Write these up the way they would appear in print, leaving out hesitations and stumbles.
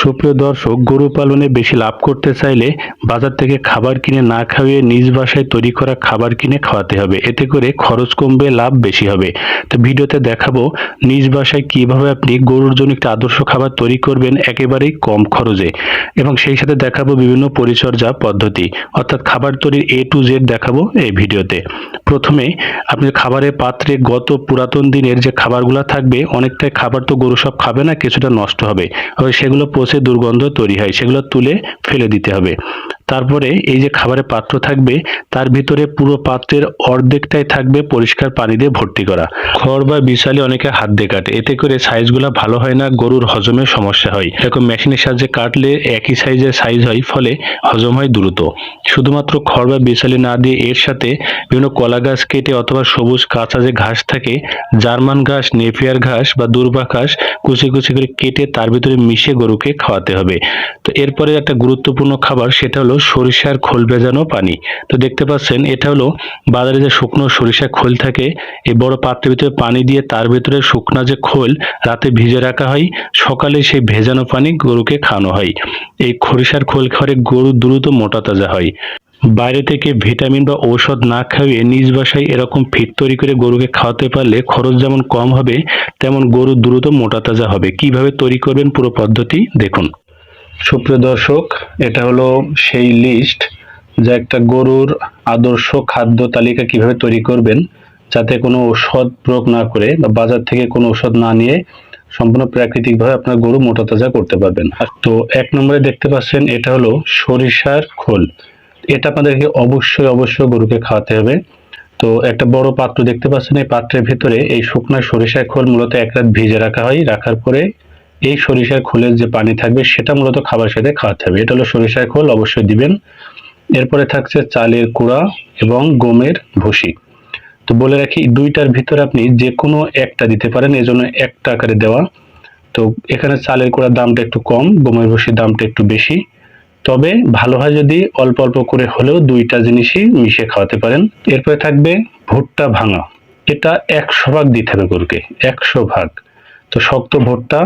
সুপ্রিয় দর্শক, গরু পালনে বেশি লাভ করতে চাইলে বাজার থেকে খাবার কিনে না খাইয়ে নিজ বাসায় তৈরি করা খাবার কিনে খাওয়াতে হবে। এতে করে খরচ কমবে, লাভ বেশি হবে। তো ভিডিওতে দেখাবো নিজ বাসায় কিভাবে আপনি গরুর জন্য একটা আদর্শ খাবার তৈরি করবেন একেবারেই কম খরচে, এবং সেই সাথে দেখাবো বিভিন্ন পরিচর্যা পদ্ধতি, অর্থাৎ খাবার তৈরির A to Z দেখাবো এই ভিডিওতে। প্রথমে আপনি খাবারের পাত্রে গত পুরাতন দিনের যে খাবারগুলো থাকবে, অনেকটাই খাবার তো গরু সব খাবে না, কিছুটা নষ্ট হবে, সেগুলো পচে দুর্গন্ধ তৈরি হয়, সেগুলো তুলে ফেলে দিতে হবে। তারপরে এই যে খাবারের পাত্র থাকবে, তার ভিতরে পুরো পাত্রের অর্ধেকটাই থাকবে পরিষ্কার পানি দিয়ে ভর্তি করা। খড় বা বিশালি অনেকে হাত দিয়ে কাটে, এতে করে সাইজগুলো ভালো হয় না, গরুর হজমের সমস্যা হয়। এরকম মেশিনের সাহায্যে কাটলে একই সাইজ হয়, ফলে হজম হয় দ্রুত। শুধুমাত্র খড় বা বিশালি না দিয়ে এর সাথে বিভিন্ন কলা গাছ কেটে অথবা সবুজ কাঁচা যে ঘাস থাকে, জার্মান ঘাস, নেপিয়ার ঘাস বা দুর্বা ঘাস কুচি কুচি করে কেটে তার ভিতরে মিশিয়ে গরুকে খাওয়াতে হবে। তো এরপরে একটা গুরুত্বপূর্ণ খাবার, সেটা হলো সরিষার খোল ভেজানো পানি। তো দেখতে পাচ্ছেন, এটা হলো বাজারে যে শুকনো সরিষার খোল থাকে, এই বড় পাত্রের ভিতরে পানি দিয়ে তার ভিতরে শুকনা যে খোল রাতে ভিজে রাখা হয়, সকালে সেই ভেজানো পানি গরুকে খাওয়ানো হয়। এই সরিষার খোল খাওয়ারে গরু দ্রুত মোটা তাজা হয়। বাইরে থেকে ভিটামিন বা ঔষধ না খাইয়ে নিজ বাসায় এরকম ফিড তৈরি করে গরুকে খাওয়াতে পারলে খরচ যেমন কম হবে, তেমন গরু দ্রুত মোটা তাজা হবে। কিভাবে তৈরি করবেন পুরো পদ্ধতি দেখুন। সুপ্রিয় দর্শক, এটা হলো সেই লিস্ট, যা একটা গরুর আদর্শ খাদ্য তালিকা কিভাবে তৈরি করবেন যাতে কোনো ঔষধ প্রয়োগ না করে বা বাজার থেকে কোনো ঔষধ না নিয়ে সম্পূর্ণ প্রাকৃতিকভাবে আপনার গরু মোটা তাজা করতে পারবেন। তো 1 নম্বরে দেখতে পাচ্ছেন, এটা হলো সরিষার খোল। এটা আপনাদেরকে অবশ্যই গরুকে খাওয়াতে হবে। তো একটা বড় পাত্র দেখতে পাচ্ছেন, এই পাত্রের ভিতরে এই শুকনা সরিষার খোল মূলত 1 রাত ভিজে রাখা হয়। রাখার পরে এই সরিষার খোলের যে পানি থাকবে, সেটা মূলত খাবার সাথে খাওয়াতে হবে। এটা হলো সরিষার খোল, অবশ্যই দিবেন। এরপরে থাকছে চালের কুড়া এবং গমের ভুসি। তো বলে রাখি, দুইটার ভিতরে আপনি যে কোনো একটা দিতে পারেন, এজন্য একটা আকারে দেওয়া। তো এখানে চালের কুড়ার দামটা একটু কম, গমের ভুসির দামটা একটু বেশি। তবে ভালো হয় যদি অল্প অল্প করে হলেও দুইটা জিনিসই মিশিয়ে খাওয়াতে পারেন। এরপরে থাকবে ভুট্টা ভাঙা। এটা 100 ভাগ দিতে হবে গরুকে, 100 ভাগ। তো শক্ত ভুট্টা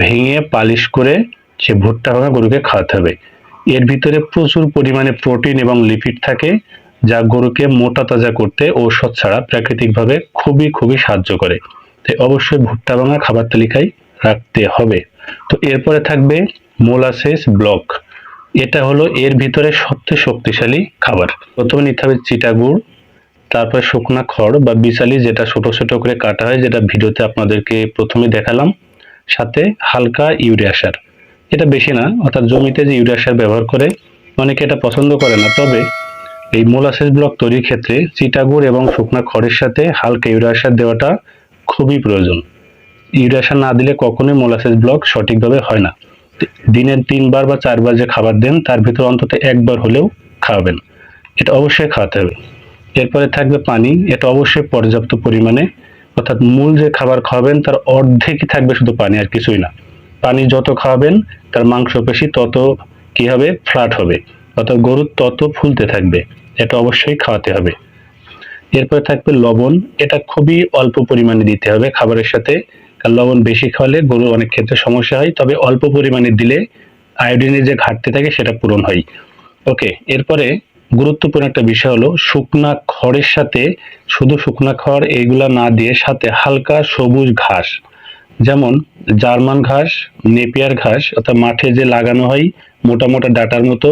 ভেঙে পালিশ করে সে ভুট্টা ভাঙা গরুকে খাওয়াতে হবে। এর ভিতরে প্রচুর পরিমাণে প্রোটিন এবং লিপিড থাকে, যা গরুকে মোটা তাজা করতে ঔষধ ছাড়া প্রাকৃতিকভাবে খুবই সাহায্য করে। তাই অবশ্যই ভুট্টা ভাঙা খাবার তালিকায় রাখতে হবে। তো এরপরে থাকবে মোলাসেস ব্লক। এটা হলো এর ভিতরে সবচেয়ে শক্তিশালী খাবার। প্রথমে নিতে হবে চিটা গুড়, তারপর শুকনা খড় বা বিচালি, যেটা ছোট ছোট করে কাটা হয়, যেটা ভিডিওতে আপনাদেরকে প্রথমে দেখালাম, সাথে হালকা ইউরিয়া সার। এটা বেশি না, অর্থাৎ জমিতে যে ইউরিয়া সার ব্যবহার করে অনেকে এটা পছন্দ করে না, তবে এই মোলাসেস ব্লক তৈরির ক্ষেত্রে চিটা গুড় এবং শুকনা খড়ের সাথে হালকা ইউরিয়া সার দেওয়াটা খুবই প্রয়োজন। ইউরিয়া সার না দিলে কখনোই মোলাসেস ব্লক সঠিকভাবে হয় না। দিনের 3 বার বা 4 বার যে খাবার দেন, তার ভিতরে অন্তত 1 বার হলেও খাওয়াবেন। এটা অবশ্যই খাওয়াতে হবে। এরপরে থাকবে পানি। এটা অবশ্যই পর্যাপ্ত পরিমাণে, অর্থাৎ মূল যে খাবার খাওয়াবেন তার অর্ধেকই থাকবে শুধু পানি, আর কিছুই না। পানি যত খাওয়াবেন তার মাংসপেশি তত কি হবে, ফ্ল্যাট হবে, অর্থাৎ গরু তত ফুলতে থাকবে। এটা অবশ্যই খাওয়াতে হবে। এরপরে থাকবে লবণ। এটা খুবই অল্প পরিমাণে দিতে হবে খাবারের সাথে, কারণ লবণ বেশি খাওয়ালে গরুর অনেক ক্ষেত্রে সমস্যা হয়, তবে অল্প পরিমাণে দিলে আয়োডিনের যে ঘাটতি থাকে সেটা পূরণ হয়। ওকে, এরপরে গুরুত্বপূর্ণ একটা বিষয় হলো শুকনা খড়ের সাথে, শুধু শুকনা খড় এইগুলা না দিয়ে সাথে হালকা সবুজ ঘাস, যেমন জার্মান ঘাস, নেপিয়ার ঘাস, অর্থাৎ মাঠে যে লাগানো হয় মোটা মোটা ডাটার মতো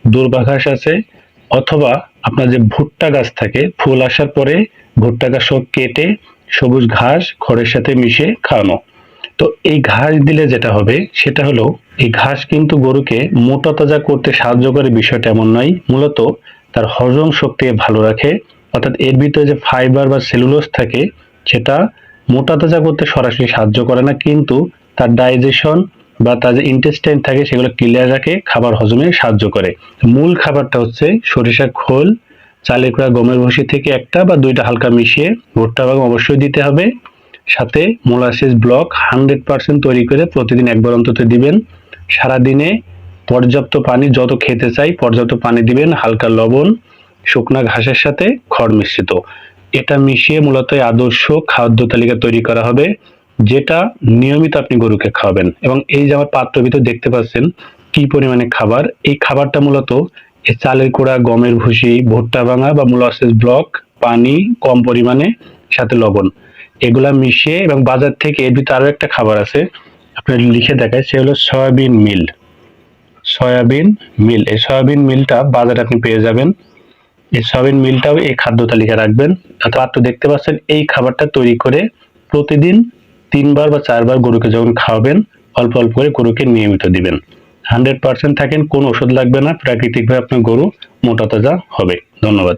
দুর্বা ঘাস আছে, অথবা আপনার যে ভুট্টা গাছ থাকে, ফুল আসার পরে ভুট্টা গাছ কেটে সবুজ ঘাস খড়ের সাথে মিশিয়ে খাওয়ানো। তো এই ঘাস দিলে যেটা হবে সেটা হলো, এই ঘাস কিন্তু গরুকে মোটা তাজা করতে সাহায্য করে বিষয়টা এমন নয়, মূলত তার হজম শক্তি ভালো রাখে। অর্থাৎ এর ভিতরে যে ফাইবার বা সেলুলোজ থাকে, সেটা মোটা তাজা করতে সরাসরি সাহায্য করে না, কিন্তু তার ডাইজেশন বা তার যে ইন্টেস্টাইন থাকে সেগুলো ক্লিয়ার রাখে, খাবার হজমে সাহায্য করে। মূল খাবারটা হচ্ছে সরিষার খোল, চালের কুড়া, গমের ভুসি থেকে একটা বা দুইটা হালকা মিশিয়ে ভুট্টা ভাগ অবশ্যই দিতে হবে, সাথে মোলাসেস ব্লক 100% তৈরি করে প্রতিদিন 1 বার অন্তত দিবেন। সারাদিনে পর্যাপ্ত পানি, যত খেতে চাই পর্যাপ্ত পানি দিবেন, হালকা লবণ, শুকনা ঘাসের সাথে খড় মিশ্রিত। এটা মিশিয়ে মূলত আদর্শ খাদ্য তালিকা তৈরি করা হবে, যেটা নিয়মিত আপনি গরুকে খাওয়াবেন। এবং এই যে আমার পাত্রের ভিতর দেখতে পাচ্ছেন কি পরিমাণে খাবার, এই খাবারটা মূলত এই চালের কুড়া, গমের ভুসি, ভুট্টা ভাঙা বা মোলাসেস ব্লক, পানি কম পরিমাণে, সাথে লবণ, এগুলা মিশিয়ে, এবং বাজার থেকে এর ভিতরে আরো একটা খাবার আছে আপনার লিখে দেখায়, সে হলো সয়াবিন মিল। সয়াবিন মিল, এই সয়াবিন মিলটা বাজারে আপনি পেয়ে যাবেন। এই সয়াবিন মিলটাও এই খাদ্য তালিকায় রাখবেন। পাত্র দেখতে পাচ্ছেন, এই খাবারটা তৈরি করে প্রতিদিন 3 বার বা 4 বার গরুকে যখন খাওয়াবেন, অল্প অল্প করে গরুকে নিয়মিত দিবেন। 100% থাকেন, কোনো ওষুধ লাগবে না, প্রাকৃতিকভাবে আপনার গরু মোটা তাজা হবে। ধন্যবাদ।